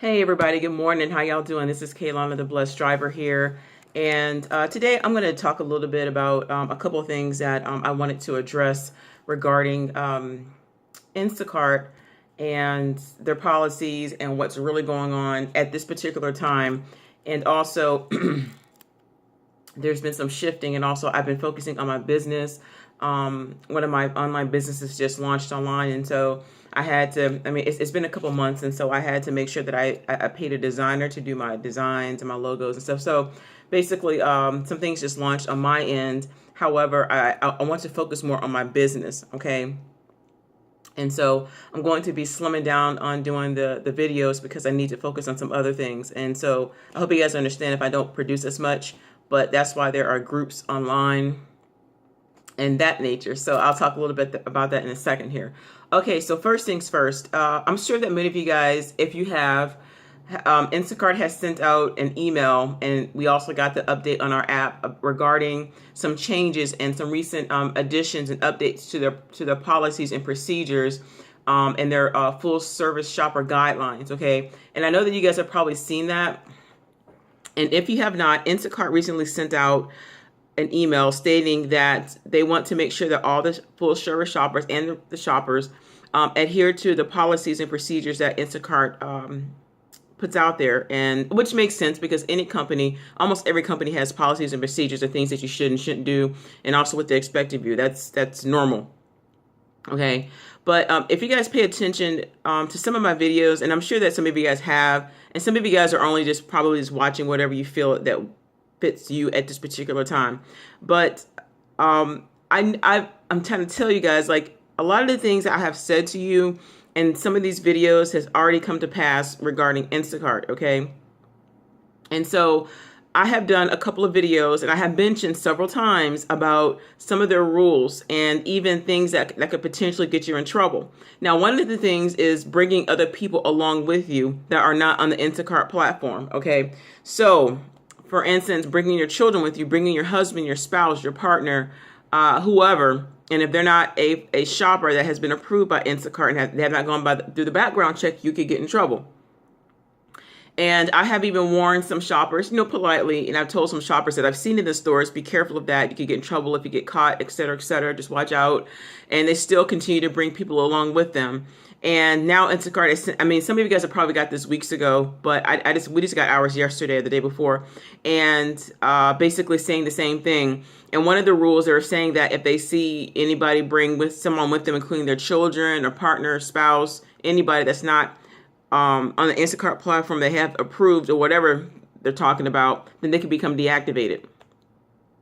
Hey everybody, good morning. How y'all doing? This is Kaylana, the Blessed Driver here. And today I'm going to talk a little bit about a couple of things that I wanted to address regarding Instacart and their policies and what's really going on at this particular time. And also, there's been some shifting, and also I've been focusing on my business. One of my online businesses just launched online, and so I had to, it's been a couple months, and so I had to make sure that I paid a designer to do my designs and my logos and stuff. So basically, some things just launched on my end. However, I want to focus more on my business, okay? And so I'm going to be slimming down on doing the videos because I need to focus on some other things. And so I hope you guys understand if I don't produce as much, but that's why there are groups online and that nature. So I'll talk a little bit about that in a second here. Okay, so first things first, I'm sure that many of you guys, if you have, Instacart has sent out an email, and we also got the update on our app regarding some changes and some recent additions and updates to their policies and procedures and their full service shopper guidelines. Okay, and I know that you guys have probably seen that. And if you have not, Instacart recently sent out an email stating that they want to make sure that all the full service shoppers and the shoppers adhere to the policies and procedures that Instacart puts out there, and which makes sense because any company, almost every company, has policies and procedures and things that you should and shouldn't do, and also what they expect of you. That's normal. Okay, but if you guys pay attention to some of my videos, and I'm sure that some of you guys have, and some of you guys are only probably just watching whatever you feel that fits you at this particular time. But I'm trying to tell you guys, like, a lot of the things that I have said to you and some of these videos has already come to pass regarding Instacart, okay? And so I have done a couple of videos, and I have mentioned several times about some of their rules and even things that could potentially get you in trouble. Now, one of the things is bringing other people along with you that are not on the Instacart platform, okay? So, for instance, bringing your children with you, bringing your husband, your spouse, your partner, whoever. And if they're not a shopper that has been approved by Instacart and they have not gone through the background check, you could get in trouble. And I have even warned some shoppers, politely, and I've told some shoppers that I've seen in the stores, be careful of that. You could get in trouble if you get caught, et cetera, just watch out. And they still continue to bring people along with them. And now Instacart is, some of you guys have probably got this weeks ago, but we just got ours yesterday or the day before, and basically saying the same thing. And one of the rules, they're saying that if they see anybody bring someone with them, including their children or partner, spouse, anybody that's not on the Instacart platform they have approved or whatever they're talking about, then they can become deactivated.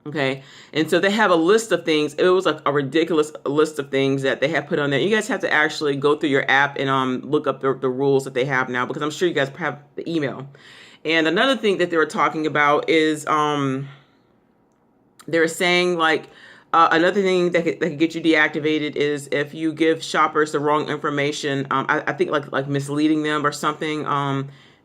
Okay, and so they have a list of things. It was like a ridiculous list of things that they have put on there. You guys have to actually go through your app and look up the rules that they have now, because I'm sure you guys have the email. And another thing that they were talking about is they were saying, like, another thing that could get you deactivated is if you give shoppers the wrong information. I think like misleading them or something.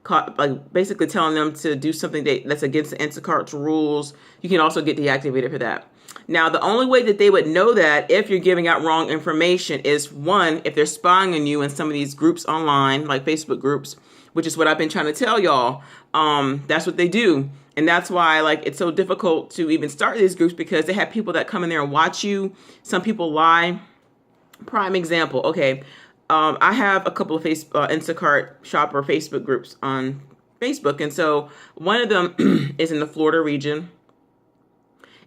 Like basically telling them to do something that's against the Instacart's rules. You can also get deactivated for that. Now, the only way that they would know that if you're giving out wrong information is, one, if they're spying on you in some of these groups online, like Facebook groups, which is what I've been trying to tell y'all. That's what they do. And that's why, like, it's so difficult to even start these groups, because they have people that come in there and watch you. Some people lie. Prime example. Okay. I have a couple of Instacart shopper Facebook groups on Facebook. And so one of them is in the Florida region.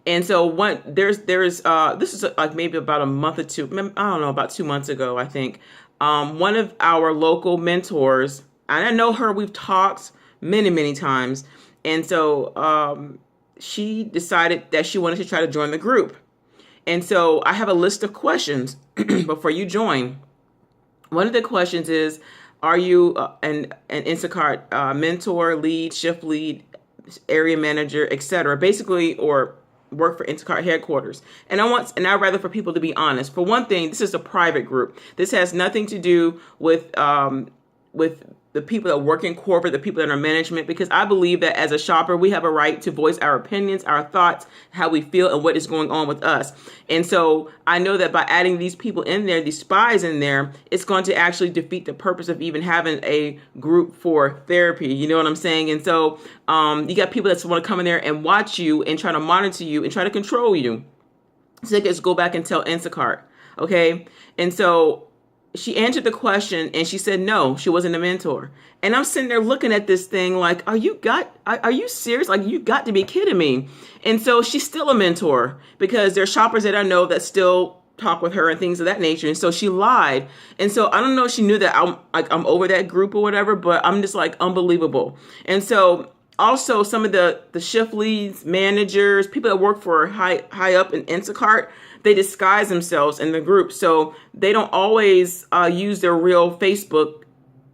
And so this is like maybe about a month or two, I don't know, about 2 months ago, I think. One of our local mentors, and I know her, we've talked many, many times. And so she decided that she wanted to try to join the group. And so I have a list of questions before you join. One of the questions is, are you an Instacart mentor, lead, shift lead, area manager, etc., basically, or work for Instacart headquarters? And I'd rather for people to be honest. For one thing, this is a private group. This has nothing to do with the people that work in corporate, the people that are management, because I believe that as a shopper, we have a right to voice our opinions, our thoughts, how we feel, and what is going on with us. And so I know that by adding these people in there, these spies in there, it's going to actually defeat the purpose of even having a group for therapy. You know what I'm saying? And so you got people that want to come in there and watch you and try to monitor you and try to control you. So they just go back and tell Instacart. Okay. And so she answered the question and she said, no, she wasn't a mentor. And I'm sitting there looking at this thing like, are you serious? Like, you got to be kidding me. And so she's still a mentor because there are shoppers that I know that still talk with her and things of that nature. And so she lied. And so I don't know if she knew that I'm over that group or whatever, but I'm just like, unbelievable. And so also some of the shift leads, managers, people that work for high up in Instacart, they disguise themselves in the group. So they don't always use their real Facebook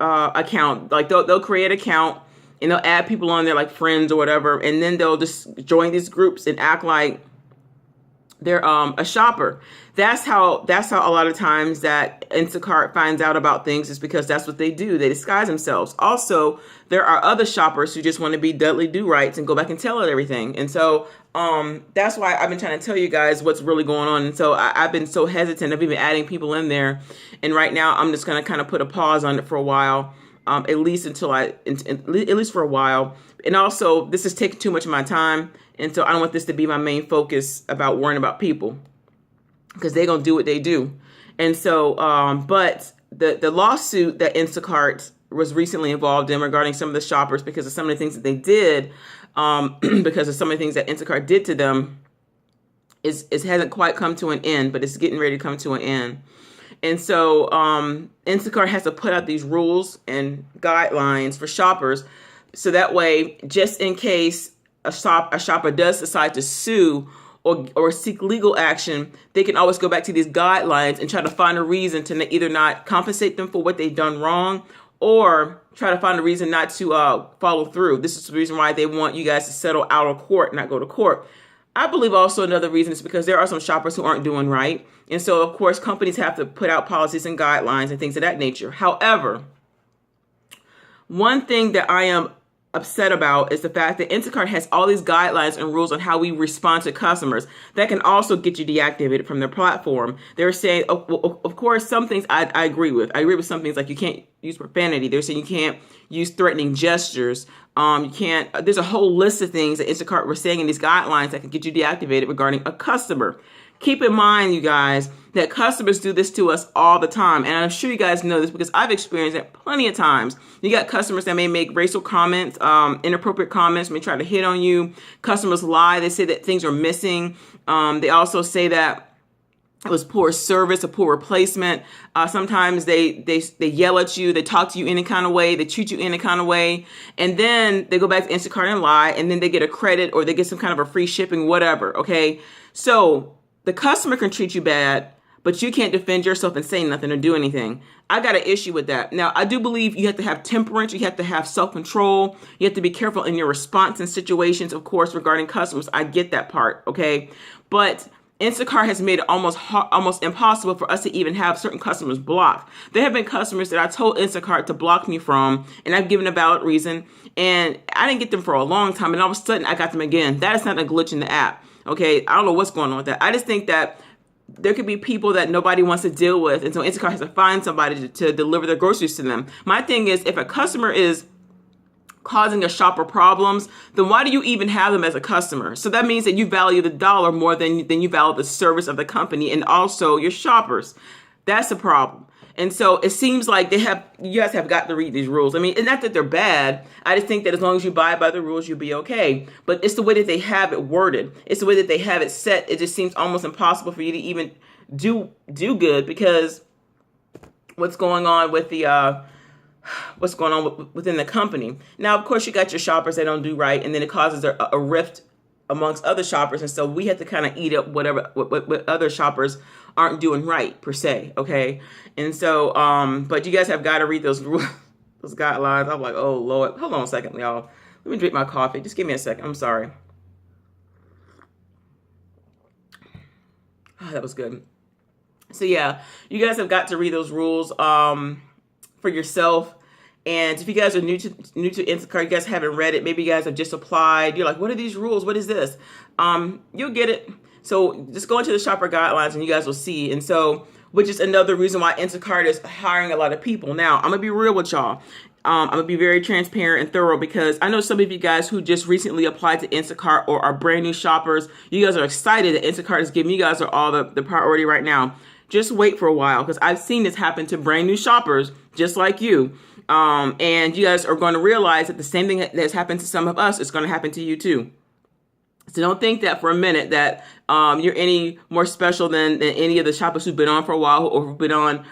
account. Like they'll create an account and they'll add people on there like friends or whatever. And then they'll just join these groups and act like they're a shopper. That's how a lot of times that Instacart finds out about things, is because that's what they do. They disguise themselves. Also, there are other shoppers who just want to be Dudley Do-Rights and go back and tell it everything. And so that's why I've been trying to tell you guys what's really going on. And so I've been so hesitant of even adding people in there. And right now I'm just going to kind of put a pause on it for a while, at least for a while. And also, this is taking too much of my time. And so I don't want this to be my main focus about worrying about people, because they're going to do what they do. And so, but the lawsuit that Instacart was recently involved in regarding some of the shoppers, because of some of the things that they did, because of some of the things that Instacart did to them, it hasn't quite come to an end, but it's getting ready to come to an end. And so Instacart has to put out these rules and guidelines for shoppers, so that way, just in case a shopper does decide to sue or seek legal action, they can always go back to these guidelines and try to find a reason to either not compensate them for what they've done wrong, or try to find a reason not to follow through. This is the reason why they want you guys to settle out of court, not go to court. I believe also another reason is because there are some shoppers who aren't doing right. And so, of course, companies have to put out policies and guidelines and things of that nature. However, one thing that I am upset about is the fact that Instacart has all these guidelines and rules on how we respond to customers that can also get you deactivated from their platform. They're saying, of course, some things I agree with. I agree with some things, like you can't use profanity. They're saying you can't use threatening gestures. You can't. There's a whole list of things that Instacart was saying in these guidelines that can get you deactivated regarding a customer. Keep in mind, you guys, that customers do this to us all the time. And I'm sure you guys know this because I've experienced it plenty of times. You got customers that may make racial comments, inappropriate comments, may try to hit on you. Customers lie. They say that things are missing. They also say that it was poor service, a poor replacement. Sometimes they yell at you. They talk to you any kind of way. They treat you any kind of way. And then they go back to Instacart and lie. And then they get a credit or they get some kind of a free shipping, whatever. Okay. So the customer can treat you bad, but you can't defend yourself and say nothing or do anything. I got an issue with that. Now, I do believe you have to have temperance. You have to have self-control. You have to be careful in your response in situations, of course, regarding customers. I get that part, okay? But Instacart has made it almost impossible for us to even have certain customers blocked. There have been customers that I told Instacart to block me from, and I've given a valid reason, and I didn't get them for a long time, and all of a sudden I got them again. That is not a glitch in the app. Okay, I don't know what's going on with that. I just think that there could be people that nobody wants to deal with, and so Instacart has to find somebody to deliver their groceries to them. My thing is, if a customer is causing a shopper problems, then why do you even have them as a customer? So that means that you value the dollar more than you value the service of the company and also your shoppers. That's a problem. And so it seems like you guys have got to read these rules. I mean, it's not that they're bad. I just think that as long as you abide by the rules, you'll be okay. But it's the way that they have it worded. It's the way that they have it set. It just seems almost impossible for you to even do good, because what's going on with within the company. Now, of course, you got your shoppers that don't do right, and then it causes a rift amongst other shoppers. And so we have to kind of eat up what other shoppers aren't doing right, per se. Okay. And so, but you guys have got to read those guidelines. I'm like, oh Lord, hold on a second, y'all. Let me drink my coffee. Just give me a second. I'm sorry. Oh, that was good. So yeah, you guys have got to read those rules, for yourself. And if you guys are new to Instacart, you guys haven't read it, maybe you guys have just applied, you're like, what are these rules? What is this? You'll get it. So just go into the shopper guidelines and you guys will see. And so, which is another reason why Instacart is hiring a lot of people. Now, I'm going to be real with y'all. I'm going to be very transparent and thorough because I know some of you guys who just recently applied to Instacart or are brand new shoppers, you guys are excited that Instacart is giving you guys all the priority right now. Just wait for a while because I've seen this happen to brand new shoppers just like you. And you guys are going to realize that the same thing that's happened to some of us is going to happen to you too. So don't think that for a minute that you're any more special than any of the shoppers who've been on for a while or who've been on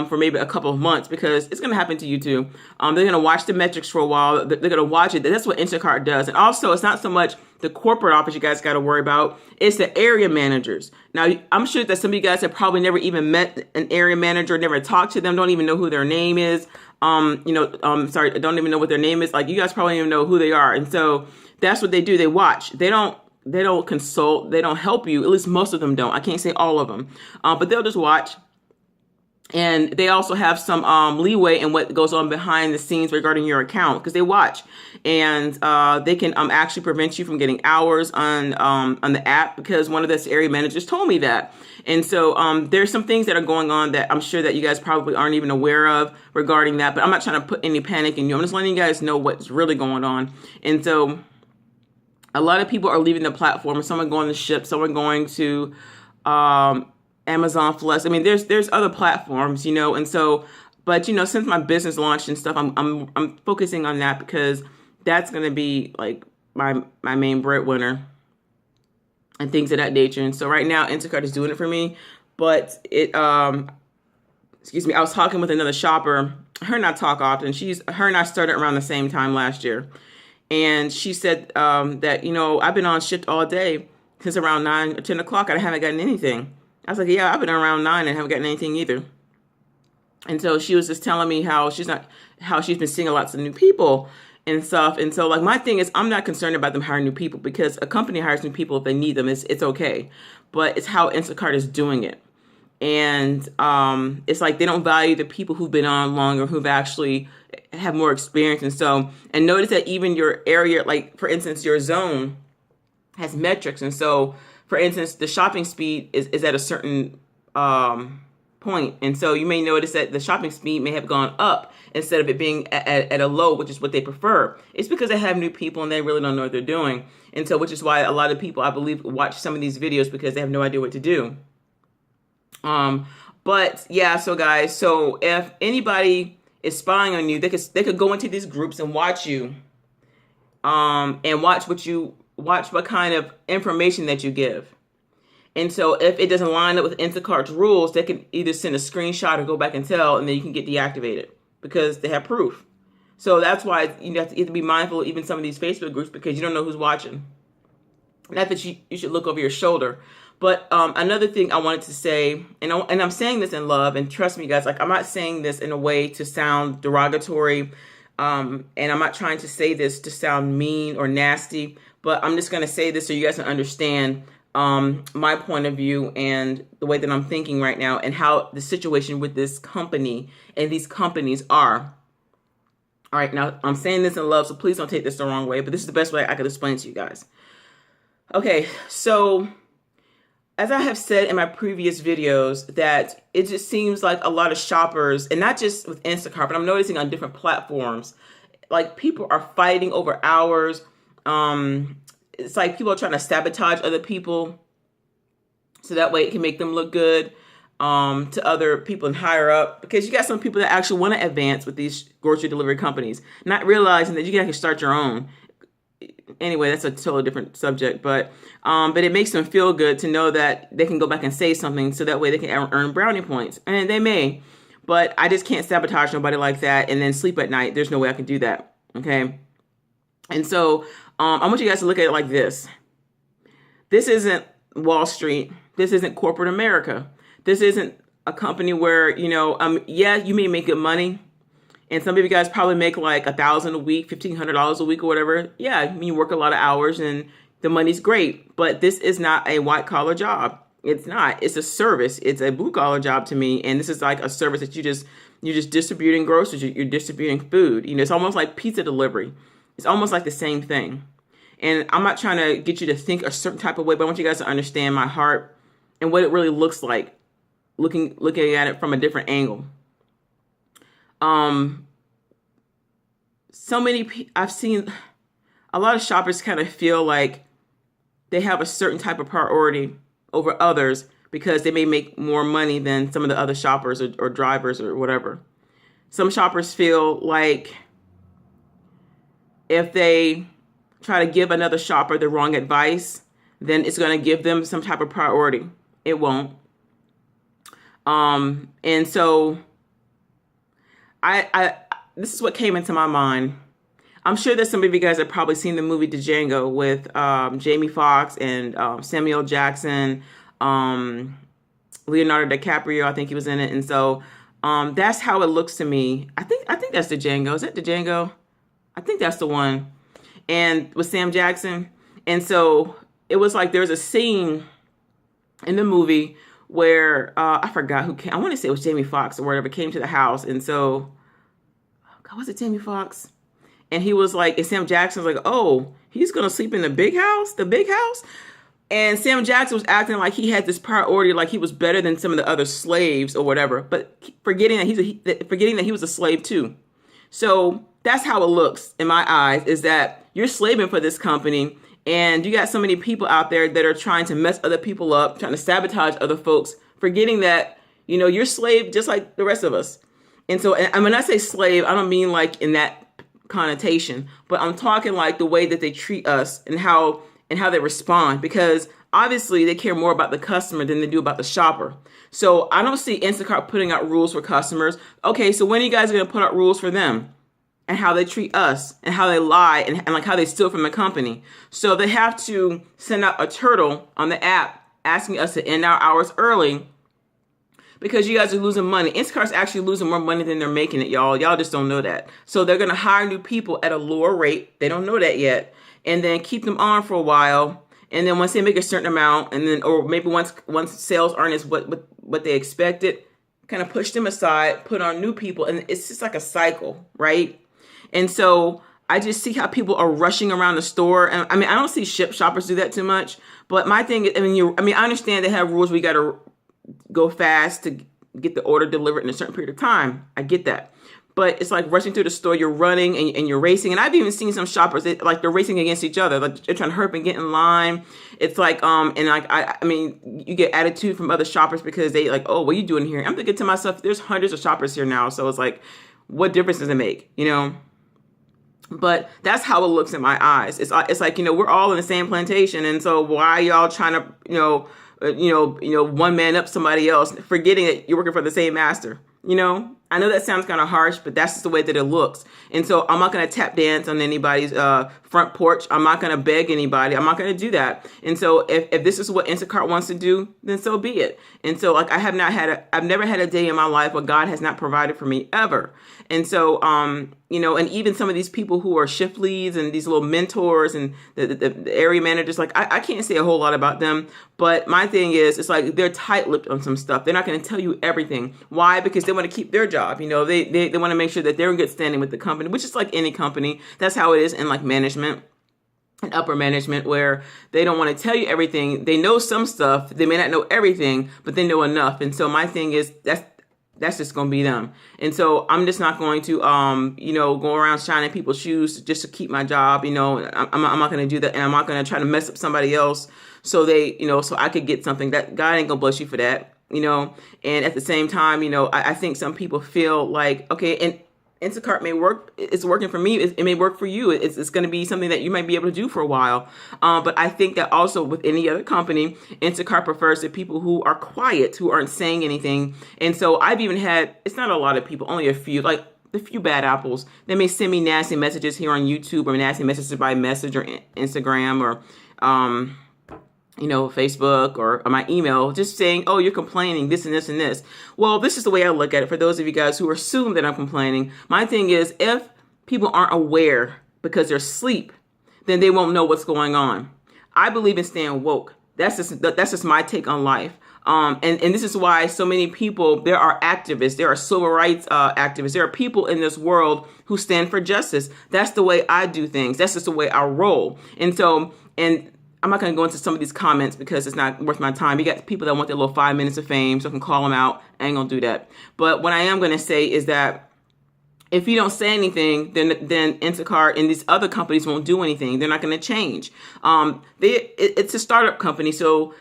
for maybe a couple of months, because it's going to happen to you too. They're going to watch the metrics for a while. They're going to watch it. That's what Instacart does. And also, it's not so much the corporate office you guys got to worry about. It's the area managers. Now, I'm sure that some of you guys have probably never even met an area manager, never talked to them, don't even know who their name is. Don't even know what their name is. Like, you guys probably don't even know who they are. And so that's what they do. They watch. They don't consult. They don't help you. At least most of them don't. I can't say all of them. But they'll just watch. And they also have some leeway in what goes on behind the scenes regarding your account because they watch, and they can actually prevent you from getting hours on the app because one of the area managers told me that. And so there's some things that are going on that I'm sure that you guys probably aren't even aware of regarding that. But I'm not trying to put any panic in you. I'm just letting you guys know what's really going on. And so a lot of people are leaving the platform. Some are going to Ship. Some are going to Amazon Flex. I mean, there's other platforms, and so, but since my business launched and stuff, I'm focusing on that because that's going to be like my main breadwinner and things of that nature. And so right now, Instacart is doing it for me, but I was talking with another shopper. Her and I talk often. Her and I started around the same time last year, and she said that I've been on Shift all day since around 9 or 10 o'clock. I haven't gotten anything. I was like, yeah, I've been around 9 and haven't gotten anything either. And so she was just telling me how she's been seeing lots of new people and stuff. And so like my thing is, I'm not concerned about them hiring new people because a company hires new people if they need them. It's okay. But it's how Instacart is doing it. And it's like they don't value the people who've been on longer, who've actually have more experience. And notice that even your area, like for instance, your zone has metrics. And so for instance, the shopping speed is at a certain point. And so you may notice that the shopping speed may have gone up instead of it being at a low, which is what they prefer. It's because they have new people and they really don't know what they're doing. And so, which is why a lot of people, I believe, watch some of these videos because they have no idea what to do. But yeah, so guys, so if anybody is spying on you, they could go into these groups and watch you, and watch what kind of information that you give. And so if it doesn't line up with Instacart's rules, they can either send a screenshot or go back and tell, and then you can get deactivated because they have proof. So that's why you have to be mindful of even some of these Facebook groups because you don't know who's watching. Not that you should look over your shoulder. But another thing I wanted to say, and I'm saying this in love, and trust me, guys, like I'm not saying this in a way to sound derogatory, and I'm not trying to say this to sound mean or nasty, but I'm just going to say this so you guys can understand my point of view and the way that I'm thinking right now and how the situation with this company and these companies are. All right, now I'm saying this in love, so please don't take this the wrong way, but this is the best way I could explain it to you guys. Okay, so as I have said in my previous videos, that it just seems like a lot of shoppers, and not just with Instacart, but I'm noticing on different platforms, like people are fighting over hours. It's like people are trying to sabotage other people so that way it can make them look good to other people and higher up. Because you got some people that actually want to advance with these grocery delivery companies, not realizing that you can actually start your own. Anyway, that's a totally different subject, but it makes them feel good to know that they can go back and say something so that way they can earn brownie points. And they may, but I just can't sabotage nobody like that and then sleep at night. There's no way I can do that. Okay. And so I want you guys to look at it like this. This isn't Wall Street. This isn't corporate America. This isn't a company where, yeah, you may make good money. And some of you guys probably make like $1,000 a week, $1,500 a week or whatever. Yeah, I mean, you work a lot of hours and the money's great. But this is not a white collar job. It's not. It's a service. It's a blue collar job to me. And this is like a service that you just You're just distributing groceries. You're distributing food. It's almost like pizza delivery. It's almost like the same thing. And I'm not trying to get you to think a certain type of way, but I want you guys to understand my heart and what it really looks like, looking at it from a different angle. I've seen a lot of shoppers kind of feel like they have a certain type of priority over others because they may make more money than some of the other shoppers or drivers or whatever. Some shoppers feel like if they try to give another shopper the wrong advice, then it's going to give them some type of priority. It won't. And so this is what came into my mind. I'm sure that some of you guys have probably seen the movie Django with Jamie Foxx and Samuel Jackson, Leonardo DiCaprio. I think he was in it, and so that's how it looks to me. I think that's Django. Is that Django? I think that's the one. And with Sam Jackson, and so it was like there was a scene in the movie where I forgot who came. I want to say it was Jamie Foxx or whatever came to the house, and so was it Jamie Foxx? And he was like, and Sam Jackson was like, oh, he's going to sleep in the big house? And Sam Jackson was acting like he had this priority, like he was better than some of the other slaves or whatever, but forgetting that he was a slave too. So that's how it looks in my eyes, is that you're slaving for this company and you got so many people out there that are trying to mess other people up, trying to sabotage other folks, forgetting that, you're slave just like the rest of us. And so, and when I say slave, I don't mean like in that connotation, but I'm talking like the way that they treat us and how they respond, because obviously they care more about the customer than they do about the shopper. So I don't see Instacart putting out rules for customers. Okay, so when are you guys going to put out rules for them and how they treat us and how they lie and like how they steal from the company? So they have to send out a turtle on the app asking us to end our hours early because you guys are losing money. Instacart's actually losing more money than they're making it, y'all. Y'all just don't know that. So they're going to hire new people at a lower rate. They don't know that yet. And then keep them on for a while. And then once they make a certain amount, and then, or maybe once sales aren't as what they expected, kind of push them aside, put on new people. And it's just like a cycle, right? And so I just see how people are rushing around the store. And I mean, I don't see shoppers do that too much. But my thing is, I understand they have rules. We got to go fast to get the order delivered in a certain period of time. I get that. But it's like rushing through the store, you're running and you're racing. And I've even seen some shoppers, they're racing against each other. Like they're trying to hurry up and get in line. It's like, you get attitude from other shoppers because they like, oh, what are you doing here? I'm thinking to myself, there's hundreds of shoppers here now. So it's like, what difference does it make? But that's how it looks in my eyes. It's like, we're all in the same plantation. And so why are y'all trying to, one man up somebody else, forgetting that you're working for the same master? I know that sounds kind of harsh, but that's just the way that it looks. And so I'm not going to tap dance on anybody's front porch. I'm not going to beg anybody. I'm not going to do that. And so if this is what Instacart wants to do, then so be it. And so like I've never had a day in my life where God has not provided for me ever. And so, and even some of these people who are shift leads and these little mentors and the area managers, like I can't say a whole lot about them. But my thing is, it's like they're tight-lipped on some stuff. They're not going to tell you everything. Why? Because they want to keep their job. They want to make sure that they're in good standing with the company, which is like any company. That's how it is in like management and upper management, where they don't want to tell you everything. They know some stuff. They may not know everything, but they know enough. And so my thing is that's just going to be them. And so I'm just not going to, go around shining people's shoes just to keep my job. I'm not going to do that. And I'm not going to try to mess up somebody else so so I could get something. That God ain't going to bless you for that, and at the same time, I think some people feel like, okay, and Instacart may work. It's working for me. It may work for you. It's going to be something that you might be able to do for a while. But I think that also with any other company, Instacart prefers the people who are quiet, who aren't saying anything. And so I've even had, it's not a lot of people, only a few, like the few bad apples. They may send me nasty messages here on YouTube or nasty messages by message or Instagram or, Facebook or my email, just saying, oh, you're complaining this and this and this. Well, this is the way I look at it. For those of you guys who assume that I'm complaining, my thing is, if people aren't aware because they're asleep, then they won't know what's going on. I believe in staying woke. That's just my take on life. And this is why so many people, there are activists, there are civil rights activists, there are people in this world who stand for justice. That's the way I do things. That's just the way I roll. And I'm not going to go into some of these comments because it's not worth my time. You got people that want their little 5 minutes of fame, so I can call them out. I ain't going to do that. But what I am going to say is that if you don't say anything, then Instacart and these other companies won't do anything. They're not going to change. It's a startup company, so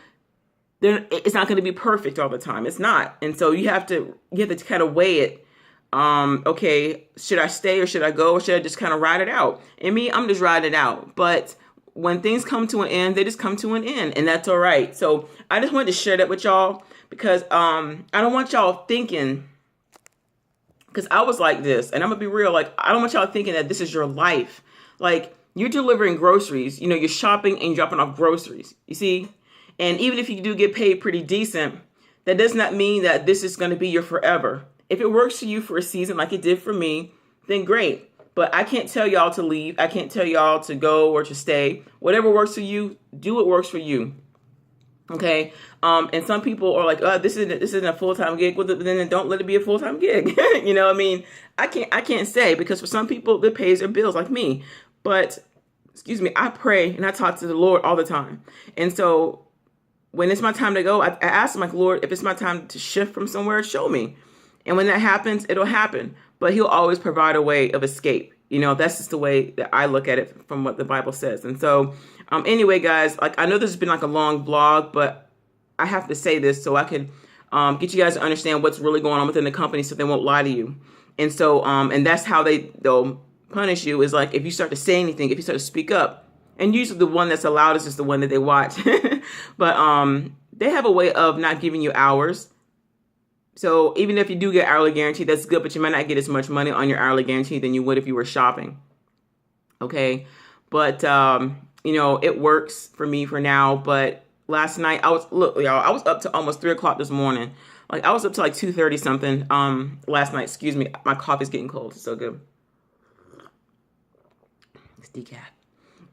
it's not going to be perfect all the time. It's not. And so you have to kind of weigh it. Okay, should I stay or should I go, or should I just kind of ride it out? And me, I'm just riding it out. But when things come to an end, they just come to an end, and that's all right. So I just wanted to share that with y'all because I don't want y'all thinking, because I was like this, and I'm gonna be real, like I don't want y'all thinking that this is your life. Like, you're delivering groceries, you're shopping and you're dropping off groceries, you see? And even if you do get paid pretty decent, that does not mean that this is going to be your forever. If it works for you for a season like it did for me, then great. But I can't tell y'all to leave. I can't tell y'all to go or to stay. Whatever works for you, do what works for you. Okay? And some people are like, oh, this isn't a full-time gig. Well, then don't let it be a full-time gig. I can't say, because for some people, it pays their bills like me. But, I pray and I talk to the Lord all the time. And so when it's my time to go, I ask him, like, Lord, if it's my time to shift from somewhere, show me. And when that happens, it'll happen. But he'll always provide a way of escape. That's just the way that I look at it from what the Bible says. And so anyway, guys, like, I know this has been like a long blog, but I have to say this so I can get you guys to understand what's really going on within the company so they won't lie to you. And so and that's how they'll punish you, is like if you start to say anything, if you start to speak up. And usually the one that's the loudest is the one that they watch. But they have a way of not giving you hours. So even if you do get hourly guarantee, that's good, but you might not get as much money on your hourly guarantee than you would if you were shopping. Okay. But, it works for me for now. But last night I was up to almost 3:00 this morning. Like, I was up to like 2:30 something last night. Excuse me. My coffee's getting cold. It's so good. It's decaf.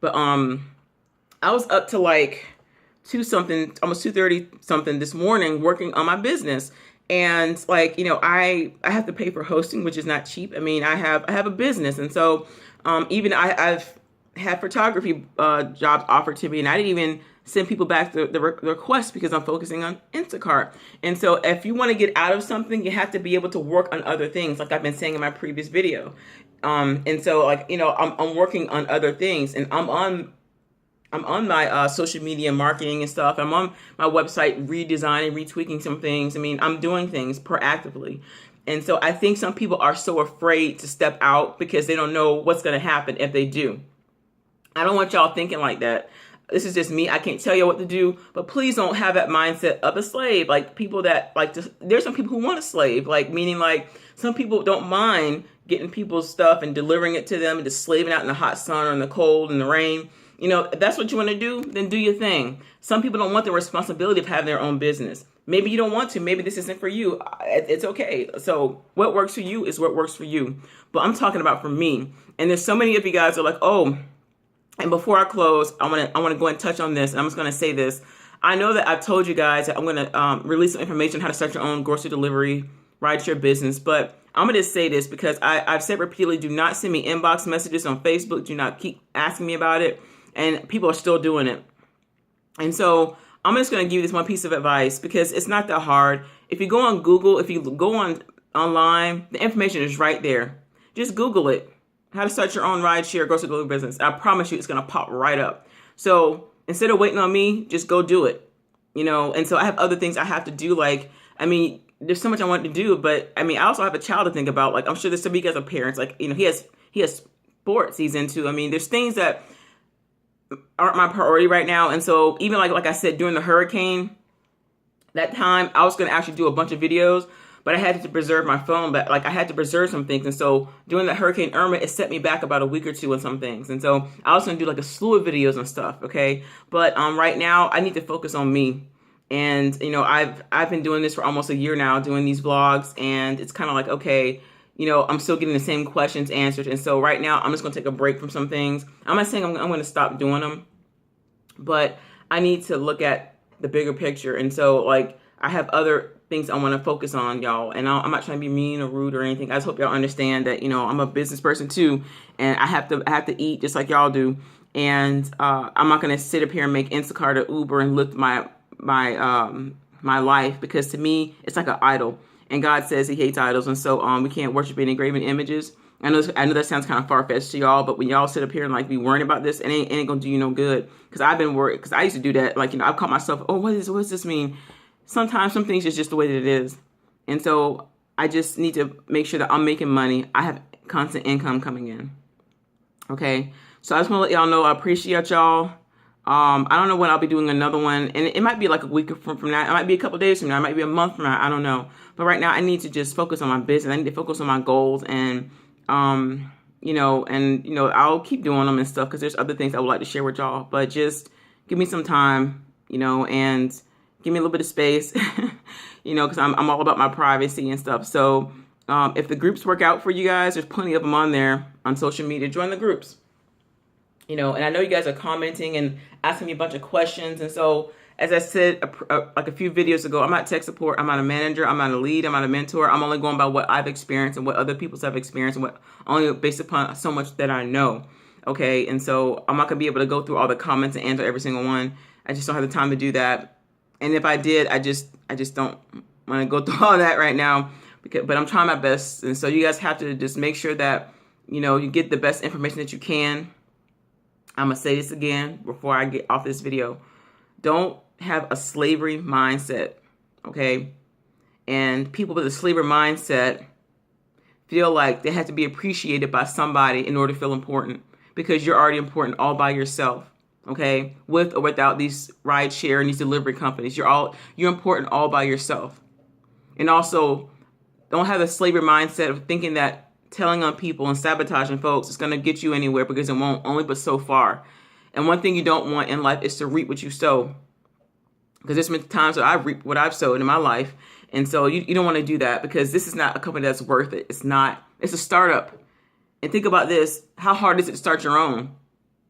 But I was up to like 2 something, almost 2:30 something this morning working on my business. And like, I have to pay for hosting, which is not cheap. I mean, I have a business. And so even I've had photography jobs offered to me, and I didn't even send people back the request because I'm focusing on Instacart. And so if you want to get out of something, you have to be able to work on other things, like I've been saying in my previous video. And so, like, I'm working on other things, and I'm on my social media marketing and stuff. I'm on my website redesigning, retweaking some things. I mean, I'm doing things proactively. And so I think some people are so afraid to step out because they don't know what's going to happen if they do. I don't want y'all thinking like that. This is just me. I can't tell you what to do, but please don't have that mindset of a slave. Like, people that there's some people who want a slave, like, meaning like some people don't mind getting people's stuff and delivering it to them and just slaving out in the hot sun or in the cold and the rain. If that's what you want to do, then do your thing. Some people don't want the responsibility of having their own business. Maybe you don't want to. Maybe this isn't for you. It's okay. So what works for you is what works for you. But I'm talking about for me. And there's so many of you guys are like, oh, and before I close, I want to go and touch on this. And I'm just going to say this. I know that I've told you guys that I'm going to release some information on how to start your own grocery delivery, rideshare business. But I'm going to say this because I've said repeatedly, do not send me inbox messages on Facebook. Do not keep asking me about it. And people are still doing it. And so I'm just going to give you this one piece of advice because it's not that hard. If you go on Google, if you go online, the information is right there. Just Google it. How to start your own rideshare grocery delivery business. I promise you it's going to pop right up. So instead of waiting on me, just go do it. And so I have other things I have to do. Like, I mean, there's so much I want to do, but I mean, I also have a child to think about. Like, I'm sure there's some of you guys are parents. Like, he has sports he's into. I mean, there's things that aren't my priority right now. And so even like I said, during the hurricane, that time I was going to actually do a bunch of videos, but I had to preserve my phone. But like, I had to preserve some things. And so during the Hurricane Irma, it set me back about a week or two on some things. And so I was going to do like a slew of videos and stuff. Okay. But right now I need to focus on me. And, I've been doing this for almost a year now, doing these vlogs, and it's kind of like, okay, I'm still getting the same questions answered. And so right now I'm just going to take a break from some things. I'm not saying I'm going to stop doing them, but I need to look at the bigger picture. And so, like, I have other things I want to focus on, y'all. And I'm not trying to be mean or rude or anything. I just hope y'all understand that, I'm a business person too, and I have to eat just like y'all do. And I'm not going to sit up here and make Instacart or Uber and lift my life, because to me it's like an idol, and God says He hates idols, and so we can't worship any graven images. I know that sounds kind of far-fetched to y'all, but when y'all sit up here and like be worrying about this, it ain't gonna do you no good. Because I've been worried, because I used to do that. Like, I've caught myself, oh, what does this mean? Sometimes some things is just the way that it is. And so I just need to make sure that I'm making money. I have constant income coming in. Okay. So I just want to let y'all know I appreciate y'all. I don't know when I'll be doing another one, and it might be like a week from now. It might be a couple days from now. It might be a month from now. I don't know. But right now I need to just focus on my business. I need to focus on my goals, and I'll keep doing them and stuff, because there's other things I would like to share with y'all. But just give me some time, and give me a little bit of space, because I'm all about my privacy and stuff. So if the groups work out for you guys, there's plenty of them on there on social media. Join the groups. And I know you guys are commenting and asking me a bunch of questions. And so, as I said, like a few videos ago, I'm not tech support. I'm not a manager. I'm not a lead. I'm not a mentor. I'm only going by what I've experienced and what other people have experienced, and what only based upon so much that I know. Okay. And so I'm not going to be able to go through all the comments and answer every single one. I just don't have the time to do that. And if I did, I just don't want to go through all that right now, but I'm trying my best. And so you guys have to just make sure that, you get the best information that you can. I'm going to say this again before I get off this video. Don't have a slavery mindset, okay? And people with a slavery mindset feel like they have to be appreciated by somebody in order to feel important, because you're already important all by yourself, okay? With or without these rideshare and these delivery companies, you're important all by yourself. And also, don't have a slavery mindset of thinking that telling on people and sabotaging folks is going to get you anywhere, because it won't, only but so far. And one thing you don't want in life is to reap what you sow, because there's been times that I've reaped what I've sowed in my life. And so you don't want to do that, because this is not a company that's worth it. It's a startup. And think about this. How hard is it to start your own?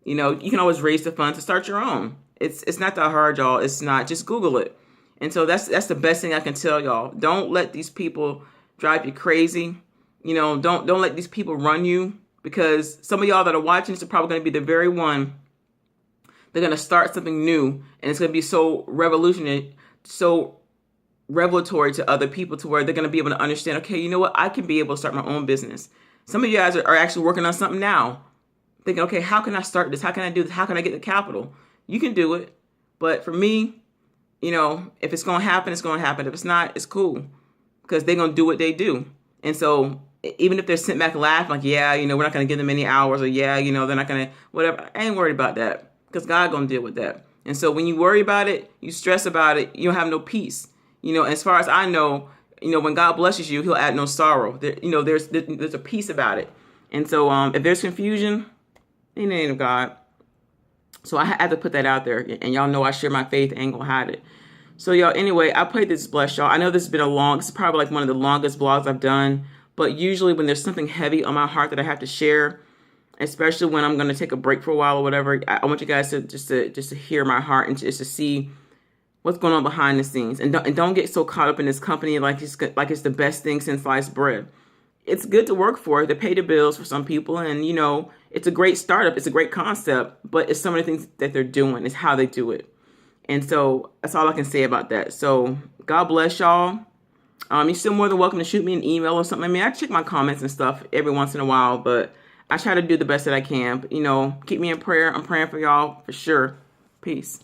You can always raise the funds to start your own. It's not that hard, y'all. It's not. Just Google it. And so that's the best thing I can tell y'all. Don't let these people drive you crazy. Don't let these people run you, because some of y'all that are watching this are probably going to be the very one. They're going to start something new, and it's going to be so revolutionary, so revelatory to other people, to where they're going to be able to understand, okay, you know what? I can be able to start my own business. Some of you guys are actually working on something now, thinking, okay, how can I start this? How can I do this? How can I get the capital? You can do it. But for me, if it's going to happen, it's going to happen. If it's not, it's cool, because they're going to do what they do. And so even if they're sent back laughing, like, yeah, we're not going to give them any hours, or yeah, they're not going to, whatever. I ain't worried about that, because God going to deal with that. And so when you worry about it, you stress about it, you don't have no peace. As far as I know, when God blesses you, He'll add no sorrow. There's a peace about it. And so if there's confusion, it ain't of God. So I had to put that out there. And y'all know I share my faith, ain't gonna hide it. So y'all, anyway, I pray this bless y'all. I know this has been this is probably like one of the longest vlogs I've done. But usually when there's something heavy on my heart that I have to share, especially when I'm going to take a break for a while or whatever, I want you guys to just to hear my heart, and just to see what's going on behind the scenes. And don't get so caught up in this company like it's the best thing since sliced bread. It's good to work for. They pay the bills for some people, and it's a great startup. It's a great concept, but it's some of the things that they're doing. It's how they do it. And so that's all I can say about that. So God bless y'all. You're still more than welcome to shoot me an email or something. I mean, I check my comments and stuff every once in a while, but I try to do the best that I can. But, keep me in prayer. I'm praying for y'all for sure. Peace.